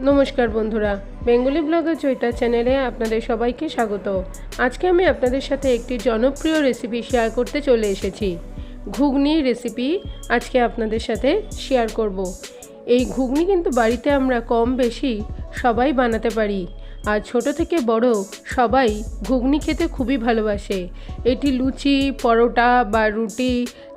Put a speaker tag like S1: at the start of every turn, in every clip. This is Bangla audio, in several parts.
S1: নমস্কার বন্ধুরা, বেঙ্গলি ব্লগার চৈতা চ্যানেলে আপনাদের সবাইকে স্বাগত। আজকে আমি আপনাদের সাথে একটি জনপ্রিয় রেসিপি শেয়ার করতে চলে এসেছি। ঘুগনি রেসিপি আজকে আপনাদের সাথে শেয়ার করব। এই ঘুগনি কিন্তু বাড়িতে আমরা কম বেশি সবাই বানাতে পারি, আর ছোট থেকে বড় সবাই ঘুগনি খেতে খুবই ভালোবাসে। এটি লুচি, পরোটা বা রুটি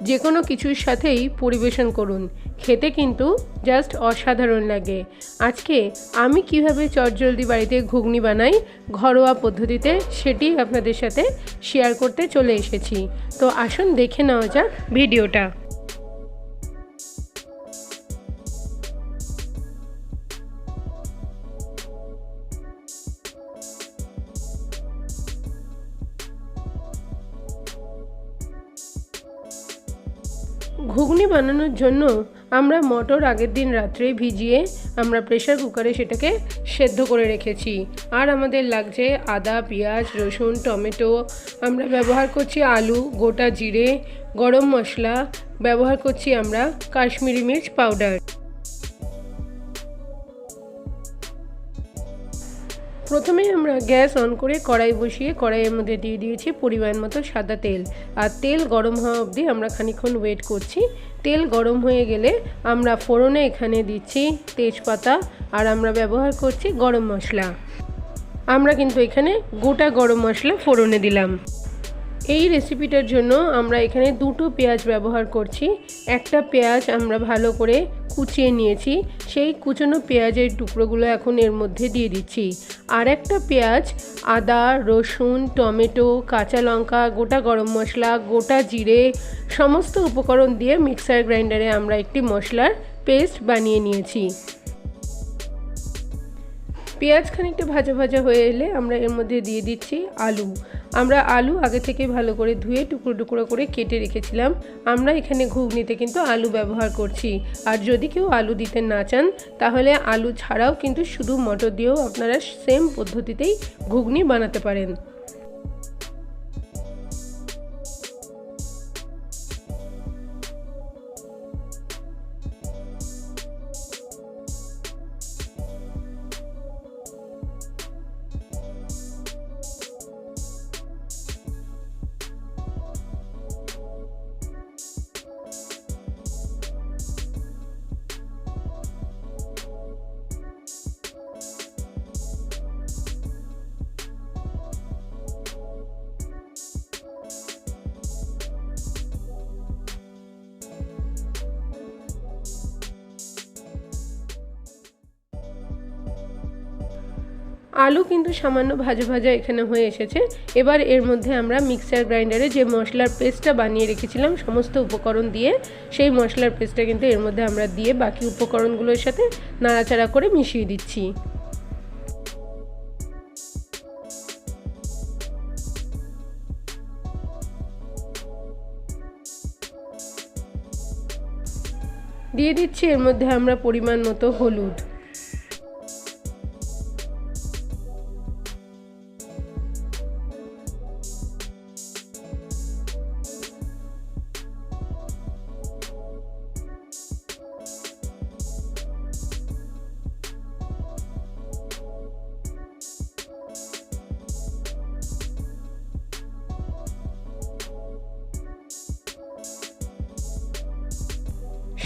S1: যে কোনো কিছুর সাথেই পরিবেশন করুন, খেতে কিন্তু জাস্ট অসাধারণ লাগে। আজকে আমি কিভাবে চটজলদি বাড়িতে ঘুগনি বানাই ঘরোয়া পদ্ধতিতে, সেটি আপনাদের সাথে শেয়ার করতে চলে এসেছি। তো আসুন দেখে নেওয়া যাক ভিডিওটা। ঘুগনি বানানোর জন্য আমরা মটর আগের দিন রাত্রে ভিজিয়ে আমরা প্রেসার কুকারে সেটাকে সেদ্ধ করে রেখেছি। আর আমাদের লাগছে আদা, পেঁয়াজ, রসুন, টমেটো, আমরা ব্যবহার করছি আলু, গোটা জিরে, গরম মশলা, ব্যবহার করছি আমরা কাশ্মীরি মির্চ পাউডার। প্রথমে আমরা গ্যাস অন করে কড়াই বসিয়ে কড়াইয়ের মধ্যে দিয়ে দিয়েছি পরিমাণ মতো সাদা তেল। আর তেল গরম হওয়া অবধি আমরা খানিকক্ষণ ওয়েট করছি। তেল গরম হয়ে গেলে আমরা ফোড়নে এখানে দিচ্ছি তেজপাতা, আর আমরা ব্যবহার করছি গরম মশলা। আমরা কিন্তু এখানে গোটা গরম মশলা ফোড়নে দিলাম। এই রেসিপিটার জন্য আমরা এখানে দুটো পেঁয়াজ ব্যবহার করছি। একটা পেঁয়াজ আমরা ভালো করে কুচিয়ে নিয়েছি, সেই কুচনো পেঁয়াজের টুকরোগুলো এখন এর মধ্যে দিয়ে দিচ্ছি। আর একটা পেঁয়াজ আদা, রসুন, টমেটো, কাঁচা লঙ্কা, গোটা গরম মশলা, গোটা জিরে সমস্ত উপকরণ দিয়ে মিক্সার গ্রাইন্ডারে আমরা একটি মশলার পেস্ট বানিয়ে নিয়েছি। পেঁয়াজ খানিকটা ভাজা ভাজা হয়ে এলে আমরা এর মধ্যে দিয়ে দিচ্ছি আলু। আমরা আলু আগে থেকে ভালো করে ধুয়ে টুকরো টুকরো করে কেটে রেখেছিলাম। আমরা এখানে ঘুগনিতে কিন্তু আলু ব্যবহার করছি। আর যদি কেউ আলু দিতে না চান তাহলে আলু ছাড়াও কিন্তু শুধু মটর দিয়েও আপনারা সেম পদ্ধতিতেই ঘুগনি বানাতে পারেন। আলু কিন্তু সামান্য ভাজা ভাজা এখানে হয়ে এসেছে। এবার এর মধ্যে আমরা মিক্সার গ্রাইন্ডারে যে মশলার পেস্টটা বানিয়ে রেখেছিলাম সমস্ত উপকরণ দিয়ে, সেই মশলার পেস্টটা কিন্তু এর মধ্যে আমরা দিয়ে বাকি উপকরণগুলোর সাথে নাড়াচাড়া করে মিশিয়ে দিচ্ছি। দিয়ে দিচ্ছি এর মধ্যে আমরা পরিমাণ মতো হলুদ।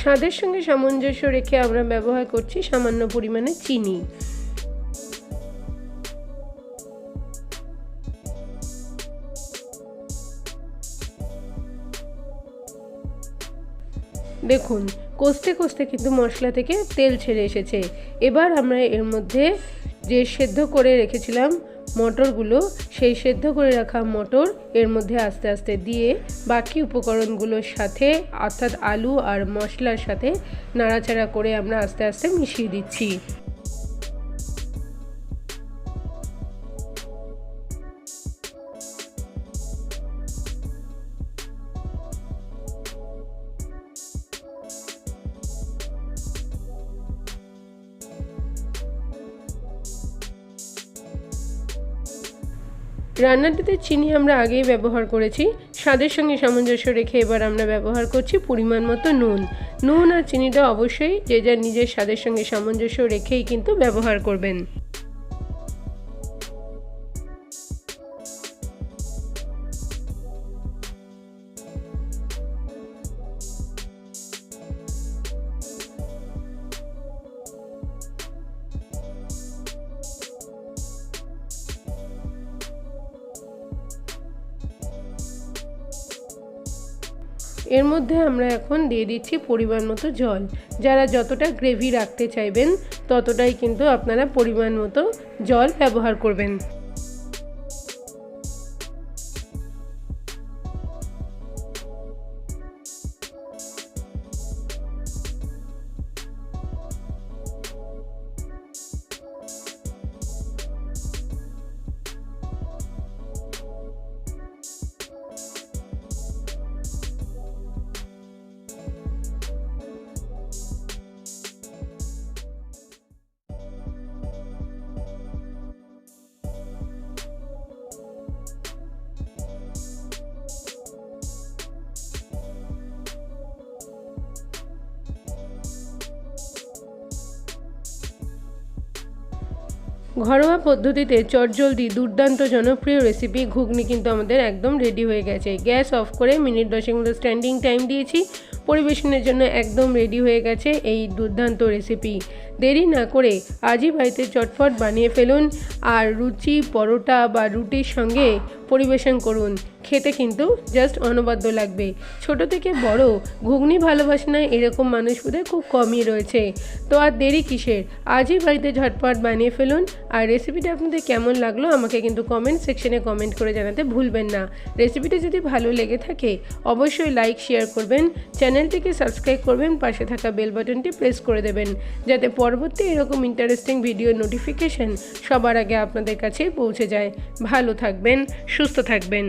S1: স্বাদের সঙ্গে সামঞ্জস্য রেখে আমরা ব্যবহার করছি সামান্য পরিমাণে চিনি। দেখুন কষতে কষতে কিন্তু মশলা থেকে তেল ছেড়ে এসেছে। এবার আমরা এর মধ্যে যে সেদ্ধ করে রেখেছিলাম মটরগুলো, সেই সেদ্ধ করে রাখা মটর এর মধ্যে আস্তে আস্তে দিয়ে বাকি উপকরণগুলোর সাথে অর্থাৎ আলু আর মশলার সাথে নাড়াচাড়া করে আমরা আস্তে আস্তে মিশিয়ে দিচ্ছি। রান্নাটিতে চিনি আমরা আগেই ব্যবহার করেছি। স্বাদের সঙ্গে সামঞ্জস্য রেখে এবার আমরা ব্যবহার করছি পরিমাণ মতো নুন। নুন আর চিনিটা অবশ্যই যে যার নিজের স্বাদের সঙ্গে সামঞ্জস্য রেখেই কিন্তু ব্যবহার করবেন। এর মধ্যে আমরা এখন দিয়ে দিচ্ছি পরিমাণ মতো জল। যারা যতটা গ্রেভি রাখতে চাইবেন ততটাই কিন্তু আপনারা পরিমাণ মতো জল ব্যবহার করবেন। ঘরোয়া পদ্ধতিতে চটজলদি দুর্দান্ত জনপ্রিয় রেসিপি ঘুগনি কিন্তু আমাদের একদম রেডি হয়ে গেছে। গ্যাস অফ করে মিনিট 10 মতো স্ট্যান্ডিং টাইম দিয়েছি। পরিবেশনের জন্য একদম রেডি হয়ে গেছে এই দুর্দান্ত রেসিপি। দেরি না করে আজই বাড়িতে চটপট বানিয়ে ফেলুন আর লুচি, পরোটা বা রুটির সঙ্গে পরিবেশন করুন। খেতে কিন্তু জাস্ট অনবদ্য লাগবে। ছোট থেকে বড় ঘুগনি ভালোবাসে না এরকম মানুষ বোধহয় খুব কমই রয়েছে। তো আর দেরি কিসের, আজই বাড়িতে ঝটপট বানিয়ে ফেলুন। আর রেসিপিটা আপনাদের কেমন লাগলো আমাকে কিন্তু কমেন্ট সেকশনে কমেন্ট করে জানাতে ভুলবেন না। রেসিপিটা যদি ভালো লেগে থাকে অবশ্যই লাইক শেয়ার করবেন, চ্যানেলটিকে সাবস্ক্রাইব করবেন, পাশে থাকা বেল বাটনটি প্রেস করে দেবেন যাতে পরবর্তী এরকম ইন্টারেস্টিং ভিডিও নোটিফিকেশন সবার আগে আপনাদের কাছে পৌঁছে যায়। ভালো থাকবেন, সুস্থ থাকবেন।